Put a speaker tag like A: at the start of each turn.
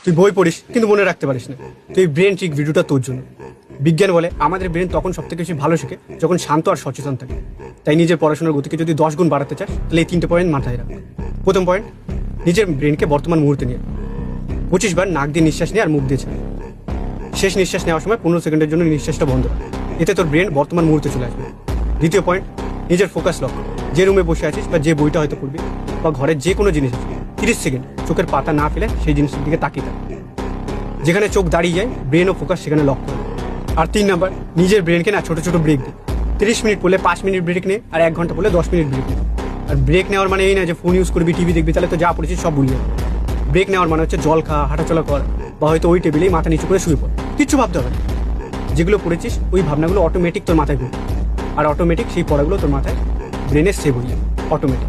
A: তুই বই পড়িস কিন্তু মনে রাখতে পারিস না, তো এই ব্রেন ট্রিক ভিডিওটা তোর জন্য। বিজ্ঞান বলে আমাদের ব্রেন তখন সবথেকে বেশি ভালো শেখে যখন শান্ত আর সচেতন থাকে। তাই নিজের পড়াশোনার গতিকে যদি 10 গুণ বাড়াতে চাস তাহলে এই 3টে পয়েন্ট মাথায় রাখ। প্রথম পয়েন্ট, নিজের ব্রেনকে বর্তমান মুহূর্তে নিয়ে 25 বার নাক দিয়ে নিঃশ্বাস নিয়ে আর মুখ দিয়ে ছাড়। শেষ নিঃশ্বাস নেওয়ার সময় 15 সেকেন্ডের জন্য নিঃশ্বাসটা বন্ধ রাখ। এতে তোর ব্রেন বর্তমান মুহূর্তে চলে আসবে। দ্বিতীয় পয়েন্ট, নিজের ফোকাস লক। যে রুমে বসে আছিস বা যে বইটা হয়তো পড়বি বা ঘরের যে কোনো জিনিস আছে, 30 সেকেন্ড চোখের পাতা না ফেলে সেই জিনিসের দিকে তাকিয়ে থাক। যেখানে চোখ দাঁড়িয়ে যায় ব্রেন ও ফোকাস সেখানে লক করে। আর 3 নাম্বার, নিজের ব্রেনকে না ছোট ছোট ব্রেক দে। 30 মিনিট পড়লে 5 মিনিট ব্রেক নে, আর 1 ঘন্টা পড়লে 10 মিনিট ব্রেক নে। আর ব্রেক নেওয়ার মানে এই না যে ফোন ইউজ করবি, টিভি দেখবি, তাহলে তো যা পড়েছিস সব ভুলে যাবে। ব্রেক নেওয়ার মানে হচ্ছে জল খা, হাঁটাচলা কর, বা হয়তো ওই টেবিলেই মাথা নিচু করে শুয়ে পড়। কিচ্ছু ভাবতে হবে না। যেগুলো পড়েছিস ওই ভাবনাগুলো অটোমেটিক তোর মাথায় ঘুরবে, আর অটোমেটিক সেই পড়াগুলো তোর মাথায় ব্রেনে সেভ হয়ে যাবে অটোমেটিক।